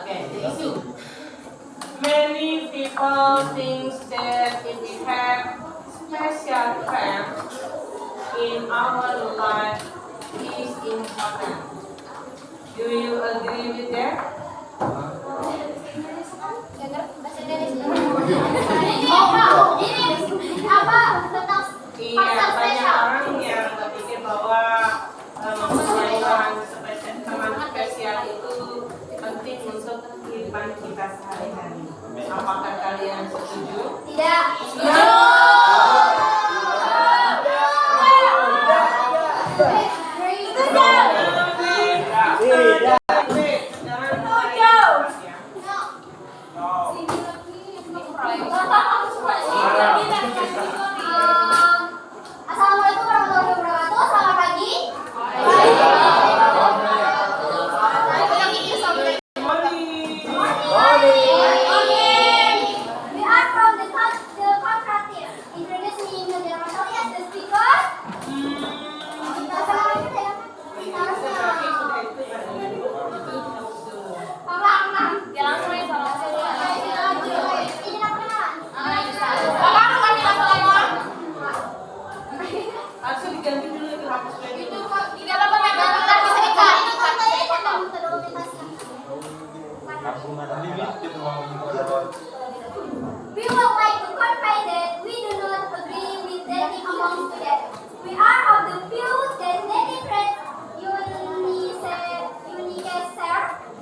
Okay, the issue. Many people think that if we have special friends in our life is important. Do you agree with that? Iya, banyak orang yang berpikir bahwa mempunyai teman spesial itu penting untuk kehidupan kita sehari-hari. Apakah kalian setuju? Tidak. Setuju. Assalamualaikum warahmatullahi wabarakatuh. Selamat pagi. We are from the contractive. Introduce me in the Marshall as the speaker. Ya langsung aja sama Harusnya diganti dulu itu hapus lagi. Tidak apa-apa, bentar bisa dikat. We would like to confirm that we do not agree with dating among students. We are of the view that dating creates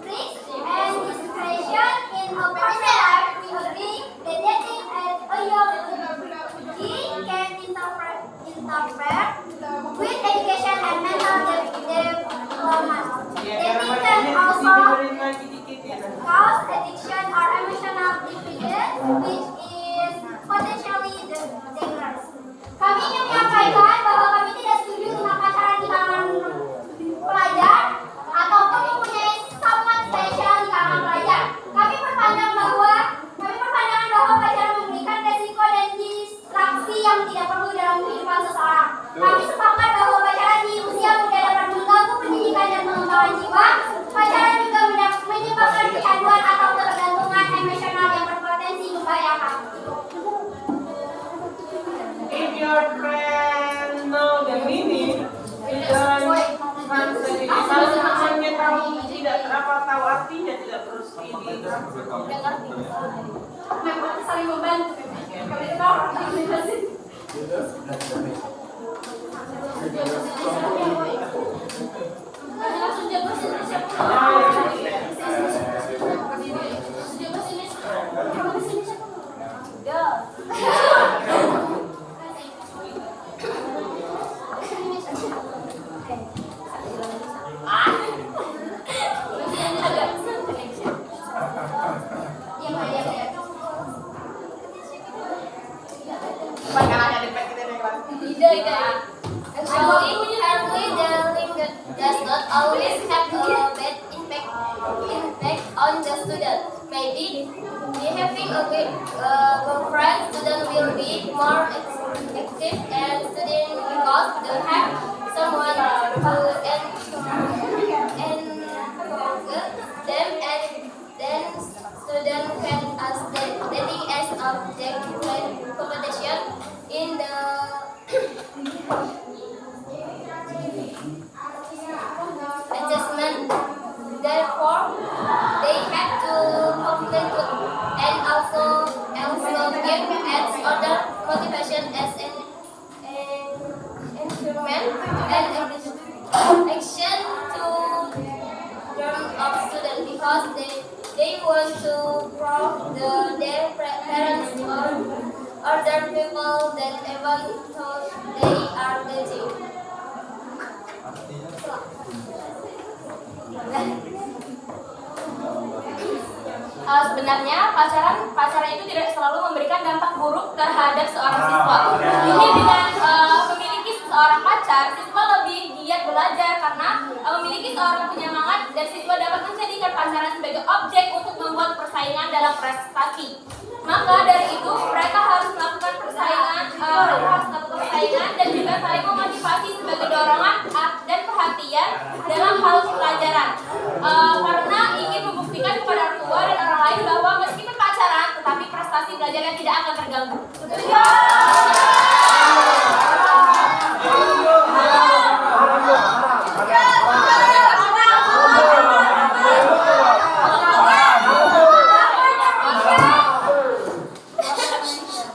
risks and discretion in a personal life. We agree that dating at a young age can interfere with education and mental development. Dating can also cause addiction or emotional dependence, which is potentially dangerous. Kami ingin menyampaikan bahwa kami tidak setuju tentang pacaran di kalangan pelajar ataupun mempunyai someone spesial di kalangan pelajar. Kami berpandangan bahwa pacaran memberikan resiko dan distraksi yang tidak perlu dalam kehidupan seseorang. Kami sepakat bahwa pacaran di usia muda dapat mengganggu pendidikan dan mengembangkan jiwa. Pacaran juga menyebabkan kecanduan atau ketergantungan emosional yang berpotensi membahayakan. If your friend know the meaning, don't translate it. Kalau temannya tahu tidak tahu artinya, tidak terus ini. Memang saling membantu. Kami tahu. Actually, the link does not always have a bad impact on the student. Maybe having a girlfriend, student will be more active and studying because they have someone who and them, and then student can ask dating as object competition in the adjustment. Therefore, they have to complete and also give as other motivation as an instrument and action to learn of students because they want to prove their parents or other people that even thought they are dating. Sebenarnya pacaran itu tidak selalu memberikan dampak buruk terhadap seorang siswa. Ini dengan memiliki seorang pacar, siswa lebih giat belajar karena memiliki seorang penyemangat dan siswa dapat menjadikan pacaran sebagai objek untuk membuat persaingan dalam prestasi. Maka dari itu mereka harus melakukan persaingan dan juga saling memotivasi sebagai dorongan dan perhatian dalam hal pelajaran karena ingin membuktikan kepada orang tua belajarnya tidak akan terganggu.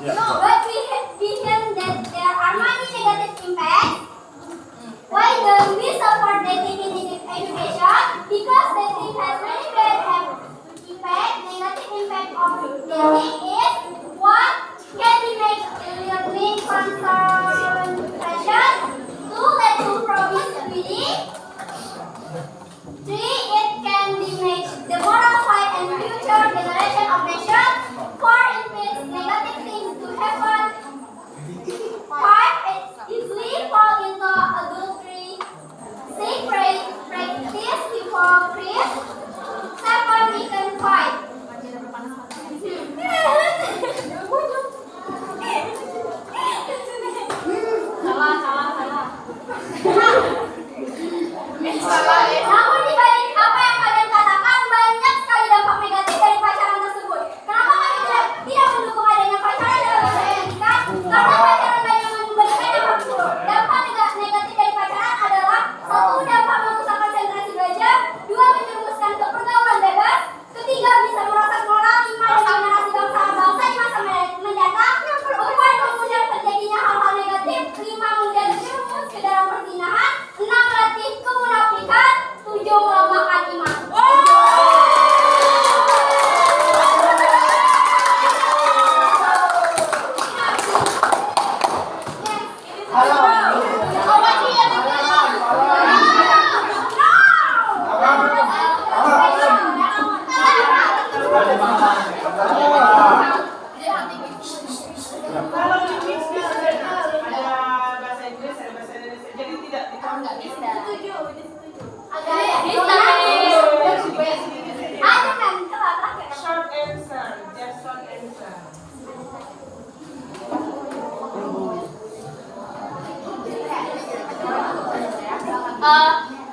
But we can that there are many negative impacts. Why do we support dating in education? Because dating has many bad effects. Negative impact of dating is one, can be make learning concentration. Two, lead to promiscuity. Three, it can be make the moral fight and future generation of nation. Four, it makes negative things to happen. Five, it easily fall into adultery. Six, practice hypocrisy. Seven, we can fight. Namun dibalik apa yang kalian katakan, banyak sekali dampak negatif dari pacaran tersebut. Kenapa kami tidak mendukung adanya pacaran dalam pendidikan? Karena pacaran banyak memberikan dampak buruk. Dampak negatif dari pacaran adalah: satu, dampak merusak konsentrasi belajar. Dua, menjerumuskan ke pergaulan bebas. Ketiga, bisa merusak moral iman dan generasi bangsa di masa mendatang. Empat, kemudian terjadinya hal-hal negatif. Lima, menjerumus ke dalam perzinahan. Enam, melatih kemunafikan. Tujuh, melemahkan iman. Kalau di mix ada bahasa Inggris, ada bahasa Indonesia, jadi tidak Nggak bisa. Ada kan terakhir. short answer, just short answer.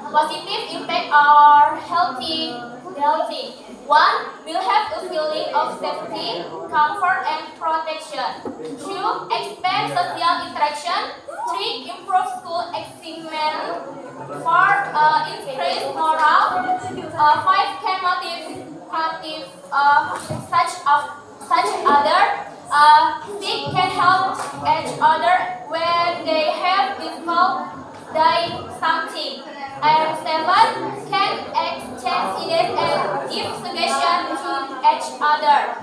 Positive impact are healthy. One, will have a feeling of safety, comfort, and protection. Two, expand social interaction. Three, improve school achievement. Four, increase morale. Five, can motivate such other. Six, can help each other when they have difficult doing something. And seven, can exchange ideas and give suggestions to each other.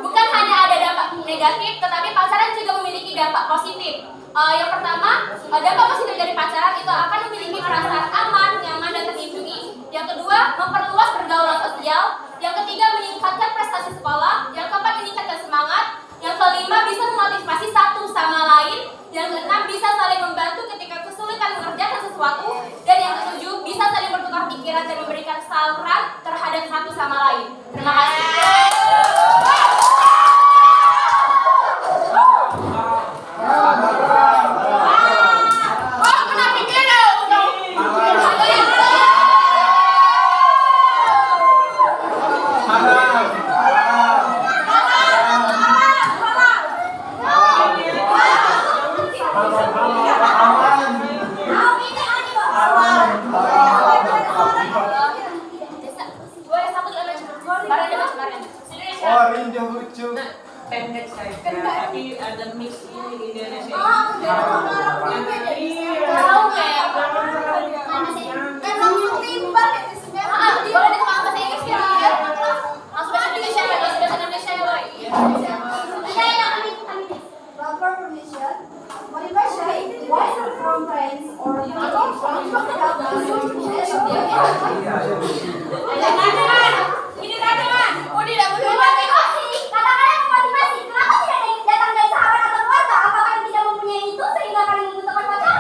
Bukan hanya ada dampak negatif, tetapi pacaran juga memiliki dampak positif. Yang pertama, dampak positif dari pacaran itu akan memiliki perasaan aman, nyaman, dan terlindungi. Yang kedua, memperluas pergaulan sosial. Yang ketiga, meningkatkan prestasi sekolah. Yang keempat, meningkatkan semangat. Yang kelima, bisa memotivasi satu sama lain. Yang keenam, bisa saling membantu ketika kesulitan mengerjakan sesuatu. Dan yang ketujuh, bisa saling bertukar pikiran dan memberikan saran terhadap satu sama lain. Terima kasih. Pendek saja, tapi ada mix ini Indonesia. Yang ini Kata-kata memotivasi. Kenapa tidak datang dari sahabat atau keluarga? Apakah kalian tidak mempunyai itu sehingga kalian membutuhkan pacar?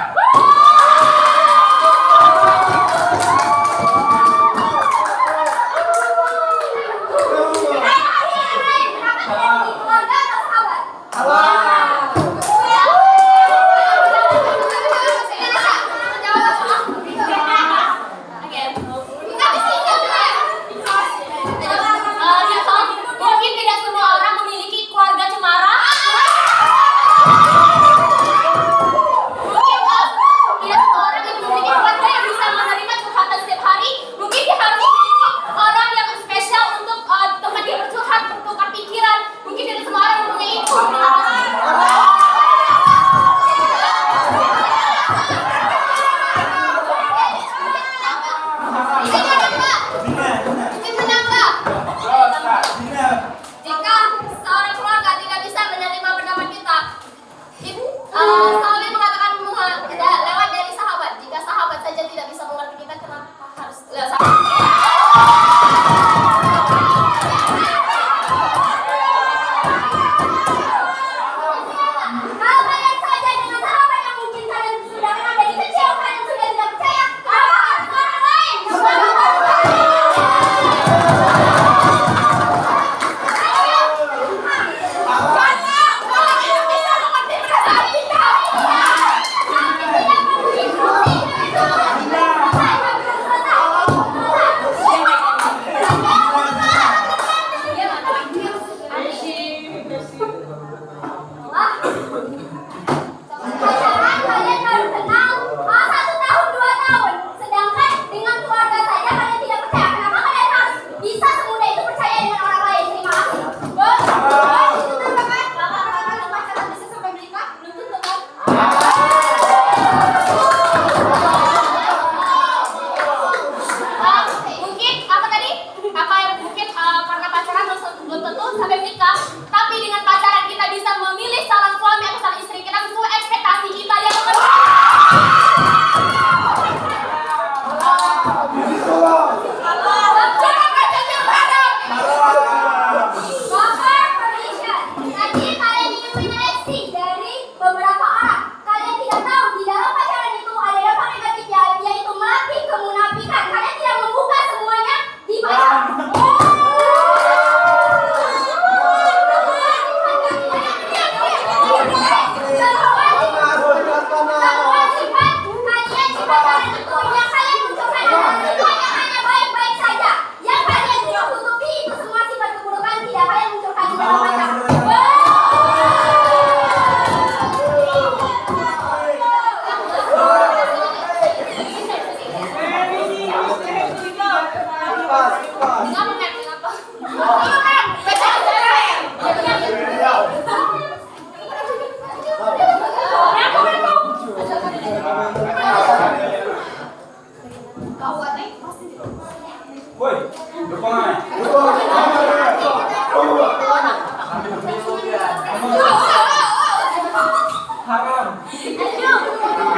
Haram.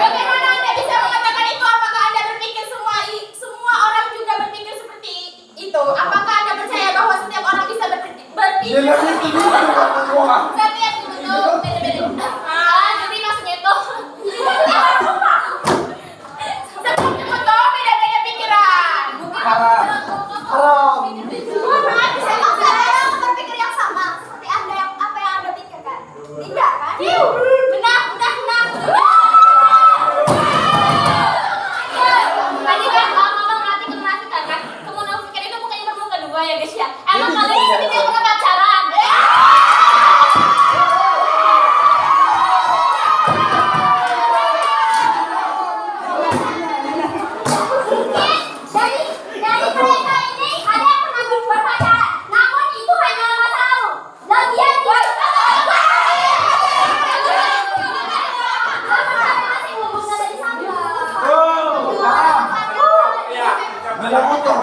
Bagaimana Anda bisa mengatakan itu? Apakah Anda berpikir semua orang juga berpikir seperti itu? Apakah Anda percaya bahwa setiap orang bisa berpikir? Setiap itu beda-beda. Jadi maksudnya itu. Setiap itu beda-beda pikiran. Haram. Haram. Saya orang berpikir yang sama seperti Anda apa yang Anda pikirkan. Tidak kan? Benar. Tadi kan Mama melatih kemunafikan kan? Kemunafikan itu bukan ilmu kedua ya guys ya. Emang kalian seperti yang pernah pacaran? Dari mereka ini ada yang pernah berpacaran, namun itu hanyalah masa lalu. Lagian masih ngomong dari sana. Bela motor.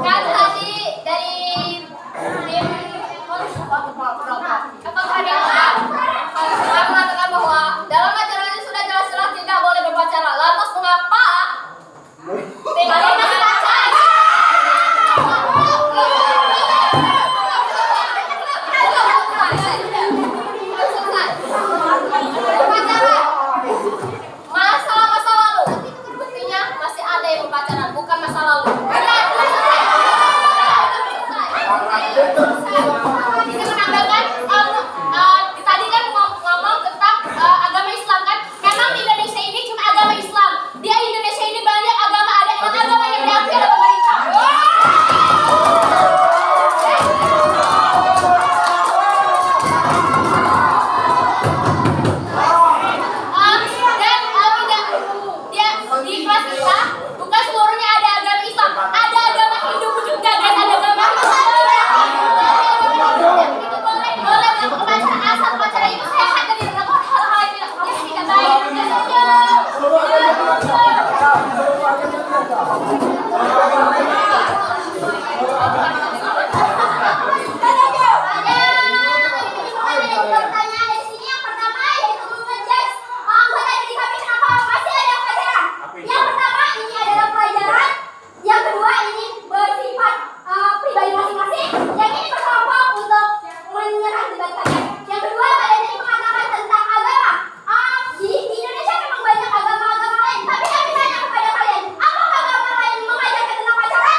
Kan tadi dari tim apakah ada yang mengatakan bahwa dalam ajaran ini sudah jelas-jelas tidak boleh berpacaran. Lantas mengapa kalian masih pacaran? Masa lalu. Buktinya masih ada yang berpacaran, bukan masa lalu. Bisa menambahkan tadi kan ngomong tentang agama Islam kan. Memang di Indonesia ini cuma agama Islam. Di Indonesia ini banyak agama, ada yang agama yang diakui oleh pemerintah. Dan di kelas kita bukan seluruhnya ada agama Islam, ada agama Hindu juga guys, ada agama itu boleh melakukan pacaran asal pacaran itu sehat dan tidak melakukan hal-hal yang tidak baik. Pertanyaan dari sini yang pertama yaitu mengejudge anggota didik kami kenapa masih ada yang pacaran. Yang pertama ini adalah pelajaran, yang kedua ini bersifat pribadi masing-masing, yang ini berkelompok untuk menyerang debat kalian. Yang kedua kalian tadi mengatakan tentang agama. Di Indonesia memang banyak agama-agama lain, tapi kami tanya kepada kalian, apakah agama lain mengajarkan tentang pacaran?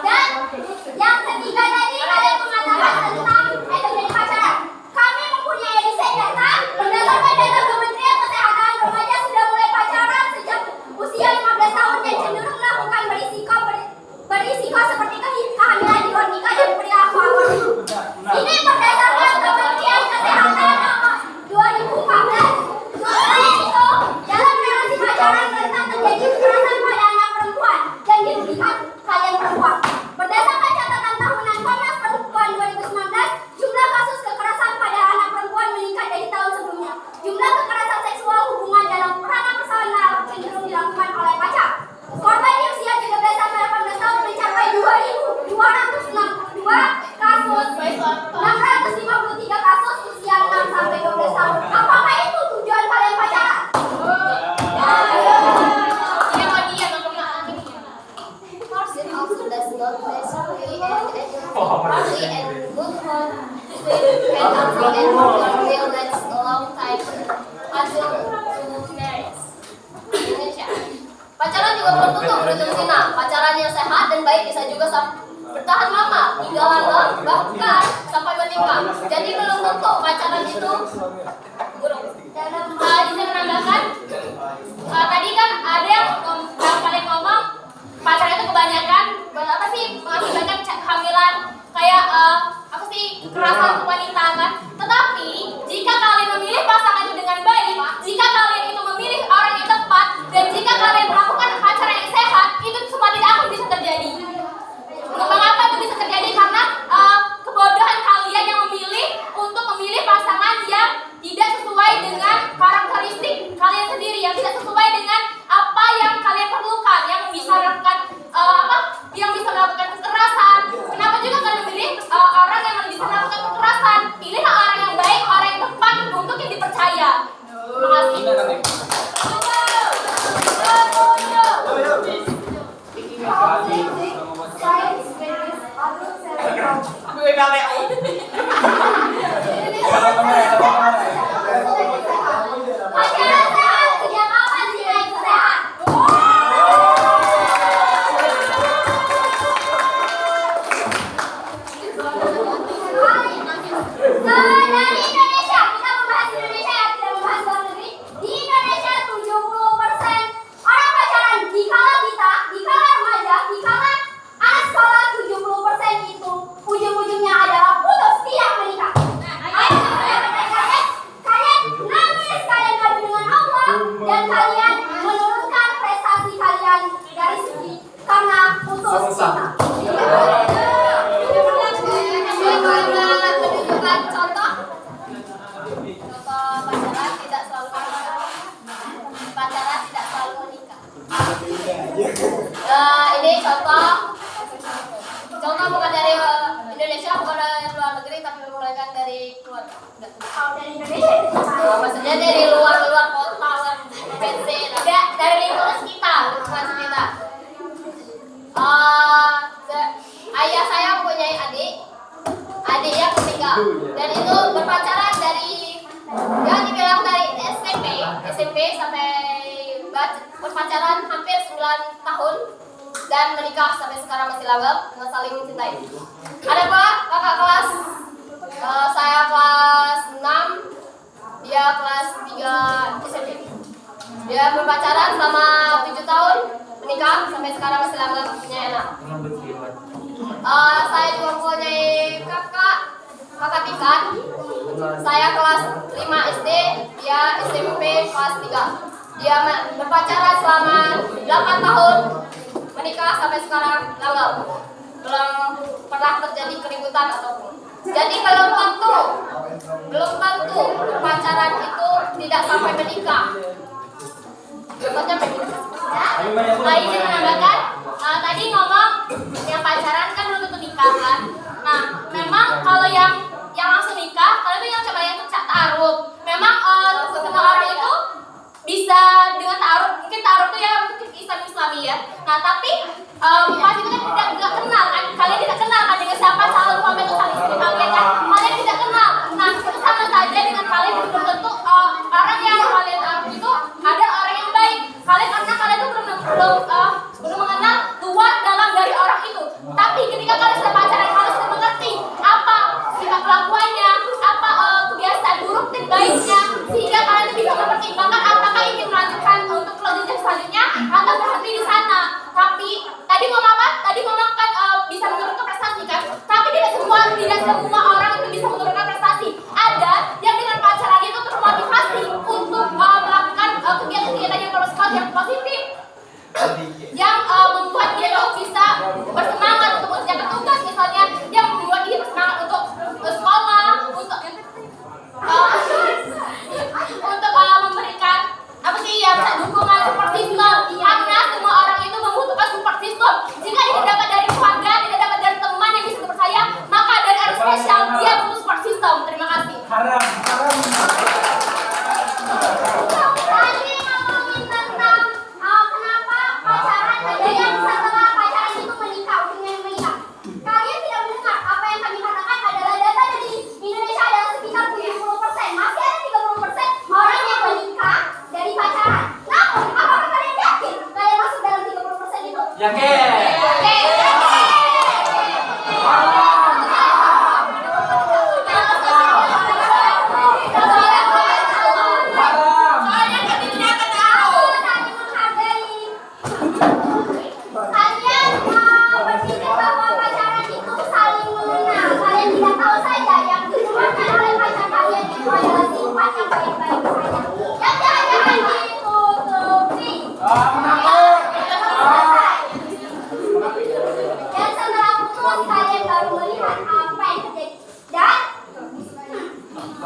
Dan yang ketiga tadi kalian mengatakan tentang dari pacaran. Kami mempunyai riset data berdasarkan data Kementerian Kesehatan, remaja sudah mulai pacaran sejak usia 15 tahun dan cenderung melakukan berisiko seperti kehamilan di luar nikah dan perilaku aborsi. Ini berdasarkan Kementerian Kesehatan nomor 2014. Selain itu, dalam relasi pacaran rentan terjadi kekerasan pada anak perempuan dan dirugikan kalian perempuan. Berdasarkan catatan tahunan Komnas Perempuan 2019, jumlah kasus kekerasan pada anak perempuan meningkat dari tahun sebelumnya. Jumlah kekerasan seksual hubungan dalam peranan personal cenderung dilakukan oleh pacar. Korban di usia 13 sampai 18 tahun mencapai 2.262 kasus, 650 juga belum tentu berujung zina. Pacaran yang sehat dan baik bisa juga bertahan lama hingga langgeng, bahkan sampai menikah. Jadi belum tentu pacaran itu buruk. Bisa menambahkan, tadi kan ada yang kalian ngomong pacaran itu kebanyakan apa sih mengakibatkan kehamilan, kayak apa sih kekerasan untuk wanita kan. Tetapi jika kalian memilih pasangan itu dengan baik, jika kalian itu memilih orang yang tepat, dan jika kalian melakukan pacaran yang sehat, itu semua tidak akan bisa terjadi. Mengapa itu bisa terjadi? Karena kebodohan kalian yang memilih untuk memilih pasangan yang tidak sesuai dengan karakteristik kalian sendiri, yang tidak sesuai dengan apa yang kalian perlukan, yang bisa melakukan yang bisa melakukan kekerasan. Kenapa juga kalian memilih orang yang bisa melakukan kekerasan? Pilihlah orang yang baik, orang yang tepat untuk yang dipercaya. Terima kasih. Pacaran sehat, sejak kapan zina itu sehat? Dari Indonesia, kita membahas Indonesia ya, tidak membahas luar negeri. Di Indonesia 70% orang pacaran. Dikala remaja, dikala anak sekolah, 70% itu ujung-ujungnya adalah putus, tidak menikah. Ayo, kalian nangis, kalian ngadu dengan Allah, dan kalian menurunkan prestasi kalian dari segi karena putus cinta. Menunjukkan contoh pacaran tidak selalu menikah. Ini contoh bukan dari Indonesia, bukan dari luar negeri, tapi memulaikan dari keluarga. Kalau dari Indonesia, Maksudnya dari luar kota, PC, dari lingkungan kita. Ayah saya mempunyai adik yang meninggal, dan itu berpacaran dari yang dibilang dari SMP sampai berpacaran hampir 9 tahun dan menikah sampai sekarang masih langgeng dengan saling mencintai. Ada kakak kelas saya kelas 6, dia kelas 3 SMP. Dia berpacaran selama 7 tahun, menikah sampai sekarang masih langgeng, punya anak. Saya juga mempunyai kakak tingkat. Saya kelas 5 SD, dia SMP kelas 3. Dia berpacaran selama 8 tahun, menikah sampai sekarang langgeng. Belum pernah terjadi keributan ataupun. Jadi belum tentu pacaran itu tidak sampai menikah. Contohnya begini. Izin menambahkan, tadi ngomong yang pacaran kan belum tentu nikah kan. Nah, memang kalau yang langsung nikah, kalau itu yang coba yang ta'aruf. Memang semua orang itu bisa dengan ta'aruf. Mungkin ta'aruf itu ya untuk Islami ya. Nah, tapi pas itu kan tidak kenal kan. Kalian tidak kenal kan dengan siapa calon suami atau calon istri kalian kan. Kalian tidak kenal. Nah, itu sama saja dengan kalian belum tentu orang yang kalian ta'aruf itu adalah orang yang baik. Karena kalian itu belum mengenal luar dalam dari orang itu. Tapi ketika kalian sudah pacaran, kalian sudah mengerti apa sifat kelakuannya, apa kebiasaan buruk dan baiknya, sehingga kalian bisa mempertimbangkan apakah ingin melanjutkan untuk kelanjutan selanjutnya atau berhenti di sana. Tapi tadi ngomong apa? Tadi ngomong kan bisa menurunkan prestasi kan? Tapi tidak semua orang itu bisa menurunkan prestasi. Ada yang dengan pacaran itu termotivasi untuk melakukan kegiatan-kegiatan yang positif, yang membuat dia bisa bersemangat untuk mengerjakan tugas, misalnya yang membuat dia bersemangat untuk sekolah, untuk memberikan apa sih ya, dukungan support system. Karena semua orang itu membutuhkan support system. Jika tidak dapat dari keluarga, tidak dapat dari teman yang bisa dipercaya, maka dari arus spesial dia butuh support system. Terima kasih. Haram. tadi ngomongin tentang kenapa pacaran ada yang setelah pacaran itu menikah, ujungnya menikah. Kalian tidak mendengar apa yang kami katakan adalah data dari Indonesia adalah sekitar 70%. Masih ada 30% orang yang menikah dari pacaran. Namun, apakah kalian yakin Soalnya kami tidak akan tahu. Saling menghargai. Kalian berpikir bahwa pacaran itu saling mengenal. Kalian tidak tahu saja yang dibutuhkan oleh pacar kalian itu adalah sifat yang baik-baik saja. Yang jangan-jangan ditutupi. Selesai. Dan setelah putus kalian baru melihat apa yang terjadi.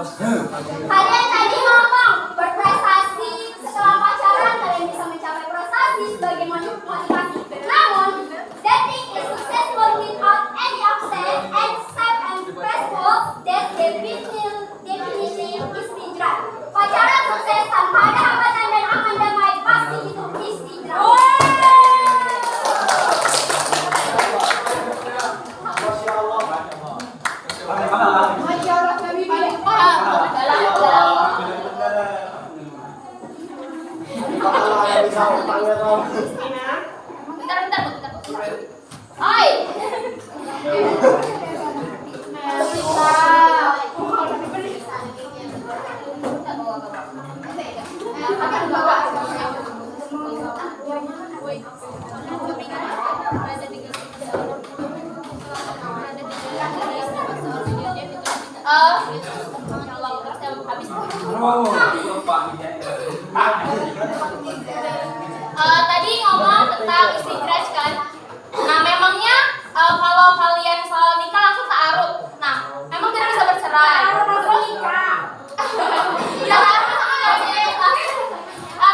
Dan kalian tadi ngomong berprestasi setelah pacaran kalian bisa mencapai prestasi sebagai motivasi. Namun, dating is successful without any upset, except and stressful. That definition is hijrah. Pacaran sukses tanpa ada hambatan dan aman damai pasti itu istirahat. Bentar. Oi. Tadi ngomong tentang istidraj kan. Nah, memangnya kalau kalian soal nikah langsung ta'aruf. Nah, memang tidak bisa bercerai. Ya,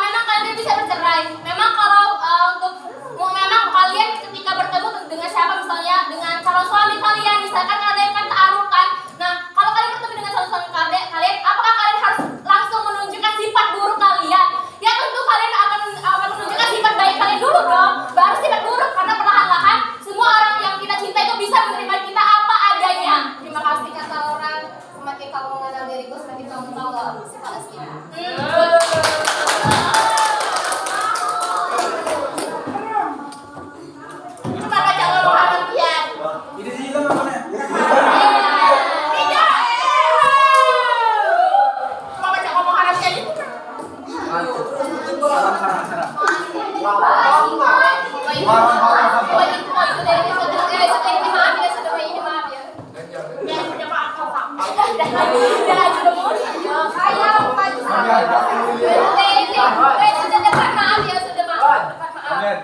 memang kalian tidak bisa bercerai. Memang kalau memang kalian ketika bertemu dengan siapa, misalnya dengan calon suami kalian, misalkan kalian kan ta'aruf kan. Nah, kalau kalian bertemu dengan calon suami kalian, apakah kalian harus langsung menunjukkan sifat buruk kalian? Ya tentu kalian akan menunjukkan sifat baik kalian dulu dong, baru sifat buruk, karena perlahan-lahan semua orang yang kita cinta itu bisa menerima kita apa adanya. Terima kasih kata orang, semakin kamu mengenal diriku, semakin kamu tahu sifat aslinya. Itu kata calon perhatian. Ini sih itu namanya. Tidak. Mau baca ngomong harapkan itu.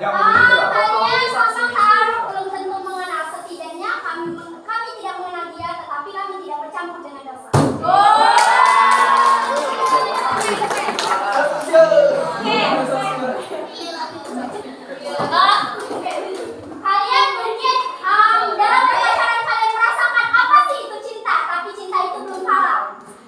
Kalian sama taruh belum tentu mengenal. Setidaknya kami tidak mengenal dia, tetapi kami tidak bercampur dengan dosa. Kalian mungkin dalam pacaran kalian merasakan apa sih itu cinta, tapi cinta itu belum halal.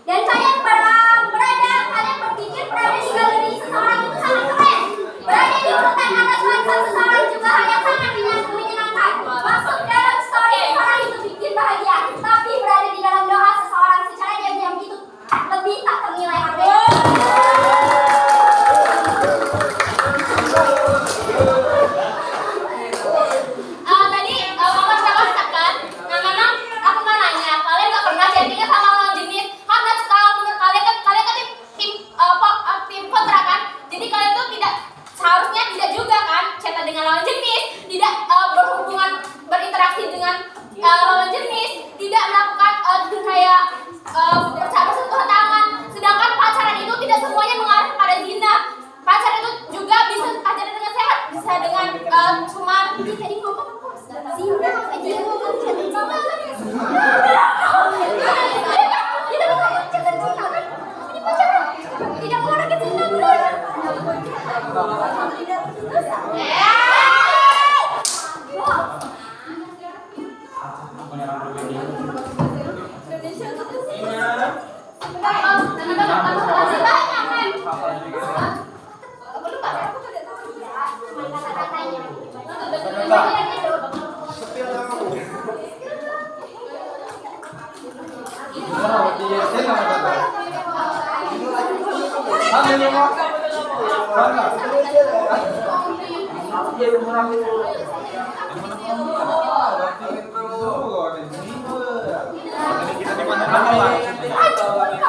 Dan kalian kalian berpikir berada di galeri seseorang itu sangat keren. Berada di hutan atas wajah seseorang juga hal yang sangat menyenangkan. Masuk dalam story seseorang itu bikin bahagia, tapi berada di dalam doa seseorang secara diam-diam itu lebih tak ternilai harganya. Tadi Mama sudah masakan. Nah, memang aku mau nanya, kalian gak pernah chattingan sama lawan jenis? Karena kalau menurut kalian kan tim kontra kan? Jadi kalian tuh seharusnya tidak juga kan chatan dengan lawan jenis, tidak berhubungan berinteraksi dengan lawan jenis, tidak melakukan kayak bersentuhan tangan. Sedangkan pacaran itu tidak semuanya mengarah kepada zina. Pacaran itu juga bisa pacaran dengan sehat, bisa dengan cuman tadi ngomong apa? Zina aja ngomong chatting sama tidak mengarah ke zina. Kata-katanya. jadi murah dulu. Kita di mana lah? I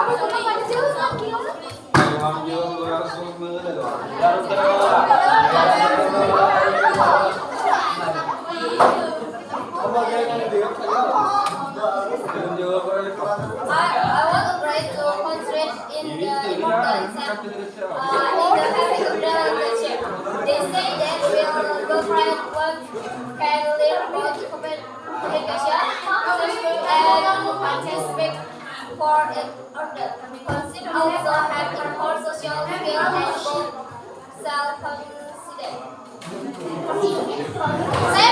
want to try to concentrate in the importance in the having of the relationship. They say that real girlfriend one can learn beauty communication, and respect for other. Consider also have import social skill and self-confidence. Saya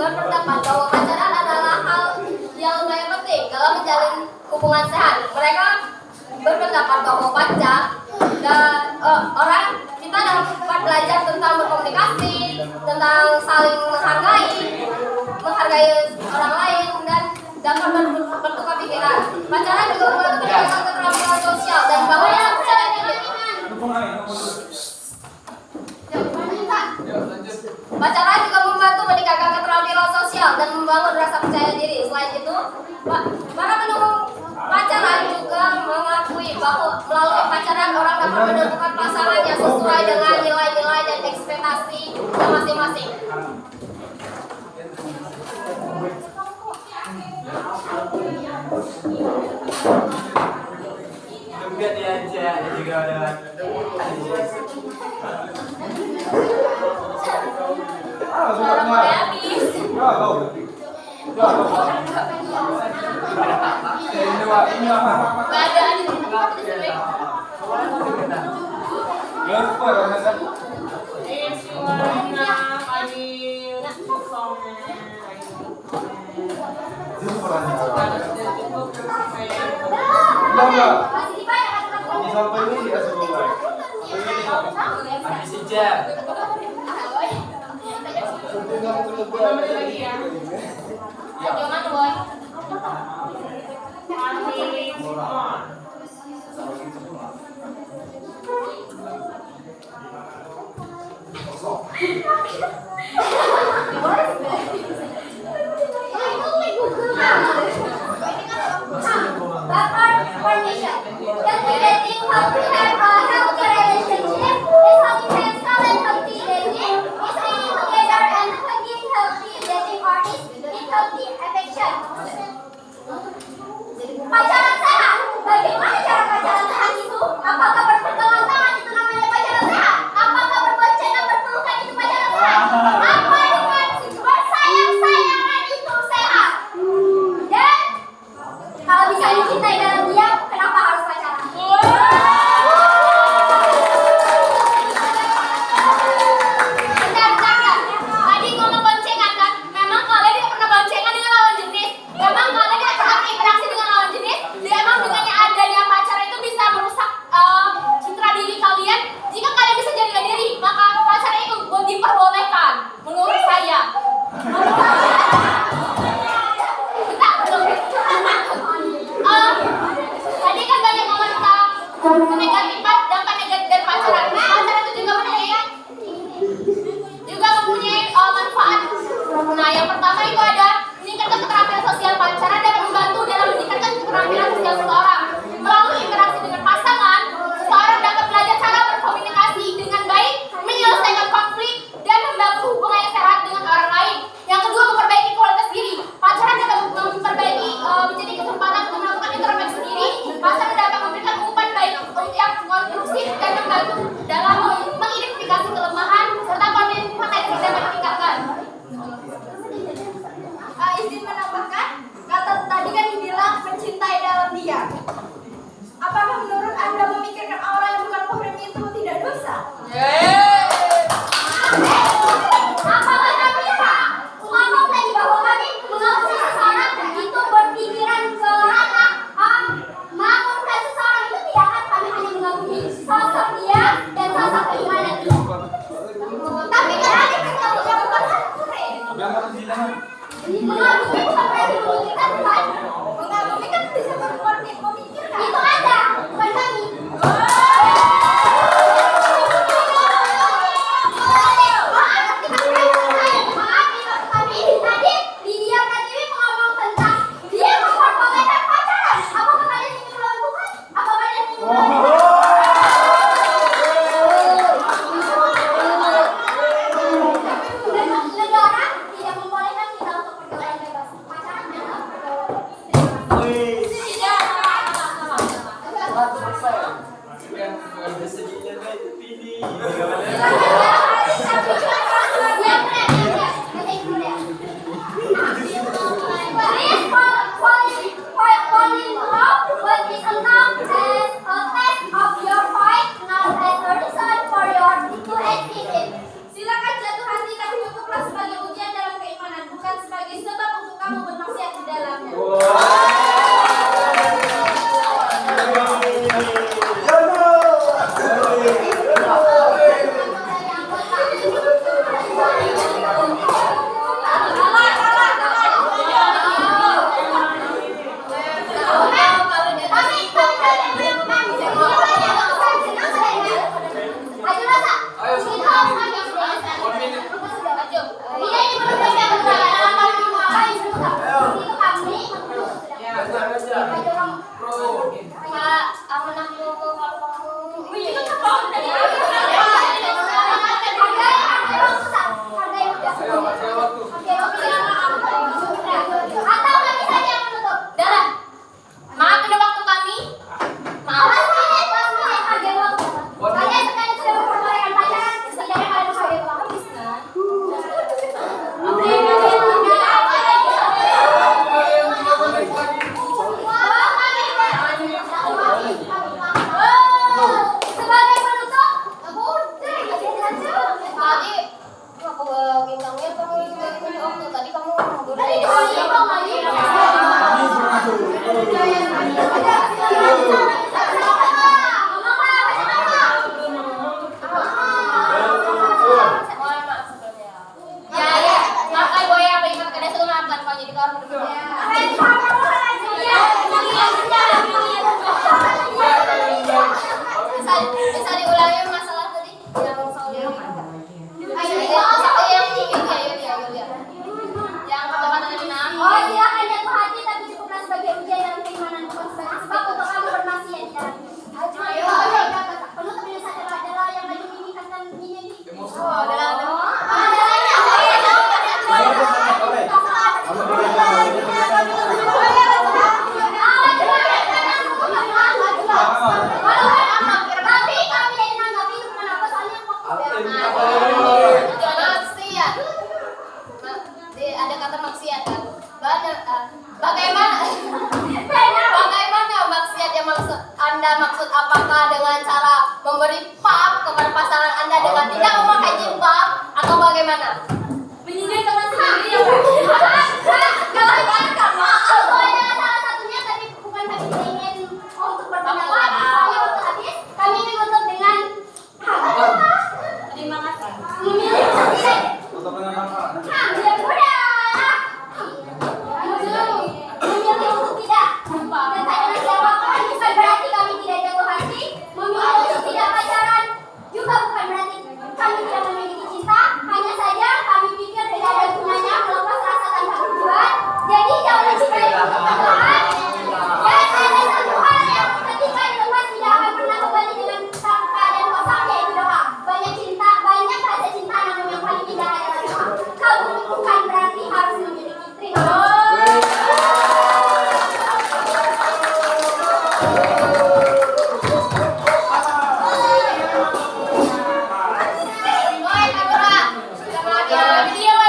berpendapat bahwa pacaran adalah hal yang lumayan penting dalam menjalin hubungan sehat. Mereka berpendapat bahwa pacar dan orang kita dapat belajar tentang berkomunikasi, tentang saling menghargai orang lain, dan dapat bertukar pikiran. Pacaran juga meningkatkan keterampilan sosial dan bangunnya percaya diri. Pacaran juga membantu meningkatkan keterampilan sosial dan membangun rasa percaya diri. Selain itu, para pendukung pacaran juga mengakui bahwa melalui pacaran orang dapat menentukan pasangan yang sesuai dengan nilai-nilai dan ekspektasi masing-masing. Juga diajak juga ada. Sampai ini ya semua. Habis jam. Jangan boy. Pacaran sehat. Bagaimana cara pacaran sehat itu? Apakah berpegangan tangan itu namanya pacaran sehat? Apakah berboncengan berpelukan itu pacaran sehat? Apa dengan bersayang-sayangan itu sehat? Dan kalau bisa dicintai dalam diam, kenapa harus pacaran? Bentar. Tadi ngomong boncengan kan? Memang kalian tidak pernah boncengan dengan lawan jenis? Memang kalian tidak pernah berinteraksi dengan lawan jenis? Memang dengan adanya pacaran itu bisa merusak citra diri kalian? Jika kalian bisa jaga diri, maka pacaran itu diperbolehkan. Menurut saya. Bentar, belum. Tadi kan banyak ngomong tentang negatifan dampak negatif dari pacaran. Pacaran itu juga mempunyai manfaat. Nah, yang pertama itu ada meningkatkan keterampilan sosial. Pacaran dapat membantu dalam meningkatkan keterampilan sosial seseorang. Melalui interaksi dengan pasangan, seseorang dapat belajar cara berkomunikasi dengan baik, menyelesaikan konflik, dan membangun hubungan yang sehat dengan orang lain. Yang kedua, memperbaiki kualitas diri. Pacaran dapat memperbaiki menjadi kesempatan untuk melakukan introspeksi diri. Pacaran dapat memberikan umpan baik yang konstruktif dan membantu dalam mengidentifikasi kelemahan serta potensi dapat meningkatkan. Izin menambahkan, kata tadi kan dibilang mencintai dalam diam. Apakah menurut Anda memikirkan orang yang bukan muhrim itu tidak dosa? Apakah kami ngomong tadi bahwa kami mengakui seseorang itu berpikiran sederhana, mengagumkan seseorang itu tidak akan kami hanya mengagumi sosok dia dan sosok keimanan dia. Tapi kan ada yang bukan muhrim. Mengagumi bukan berarti memikirkan kan? Mengagumi kan bisa berarti memikirkan. Itu ada, bukan kami. Maaf, kita Atau kami saja yang menutup. Dah. Maaf ada waktu kami. Maaf. Pas menit harga waktu. Kalian sekarang sudah memperbolehkan pacaran, setidaknya kalian harus hargai waktu. Habis kan? Oke, sebagai penutup, Tadi aku bintangnya kamu ini waktu tadi kamu bisa diulangi masalah tadi yang soal yang kata-kata tadi nak. Oh, silakan jatuh hati, tapi cukuplah sebagai ujian dan keimanan, bukan sebagai sebab untuk kamu bermaksiat di dalam. Ayo, penutup ini adalah yang lagi meningkatkan ini. Oh, dalam Tapi kami dari menanggapi itu kenapa soalnya maksiat. Ada kata maksiat kan. Bagaimana maksiat yang Anda maksud apakah dengan cara memberi pap kepada pasangan Anda dengan tidak memakai jilbab atau bagaimana? Menyindir teman sendiri ya. kalau aku ada salah satunya, tapi bukan kami ingin untuk berpendapat. Soalnya waktu habis kami ingin untuk dengan Terima kasih. Tutup dengan apa? biar mudah. Memilih untuk tidak bertanya jawab bukan berarti kami tidak jatuh hati. Memilih untuk tidak pacaran juga bukan berarti kami tidak memiliki cinta. Hanya saja kami pikir tidak ada gunanya melepas rasa tanpa tujuan. Jadi jauh lebih baik untuk berdoa. Dan ada satu hal yang ketika dilepas tidak akan pernah kembali dengan keadaan kosong, yaitu doa. Banyak cinta, banyak rasa cinta, namun yang paling indah adalah doa. Kau bukan berarti harus memiliki. Terima kasih. Woi, Kamera. Dia woi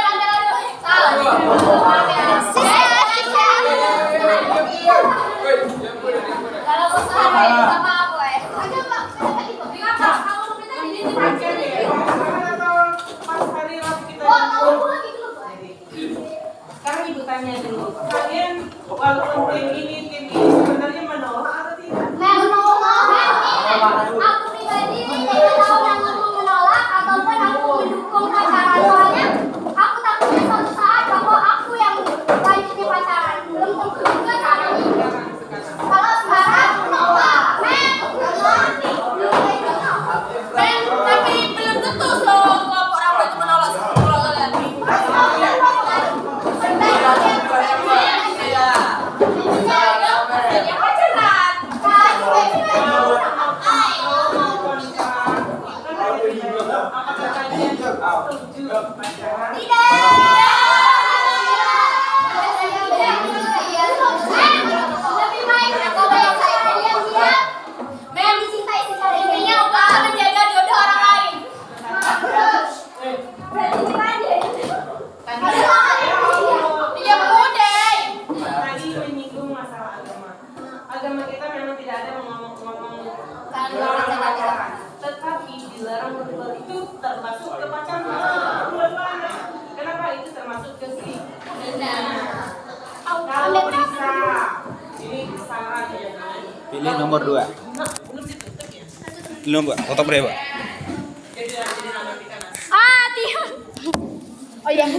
kalau usaha sama apa woi? Pas hari Rabu kita Oh, kamu pulang gitu loh. sekarang ibu tanya dulu, kalian walaupun tim ini sebenarnya menolak atau tidak? Aku pribadi tidak tahu yang ngomong menolak ataupun aku mendukung pacaran. Soalnya aku takutnya suatu saat bahwa aku yang lanjutnya pacaran. Belum tentu juga caranya. Kalau sekarang menolak, Tapi belum tentu kelompok rambut itu menolak kalian. Jadi pacaran. Apakah kalian setuju pacaran? lebih baik kalau kalian dia yang dicintai secara Intinya usaha menjaga jodoh orang lain. berarti gimana? Dia budaya. Tadi menyinggung masalah agama. Agama kita memang tidak ada ngomong dilarang pacaran, tetapi dilarang berbuat itu termasuk ke pacaran. Kenapa itu termasuk ke zina? Kalau bisa, ini saran ya. Pilih nomor 2. Belum ditutup ya. Nomor, tutup deh, Pak. Jadi nama kita. Oh yang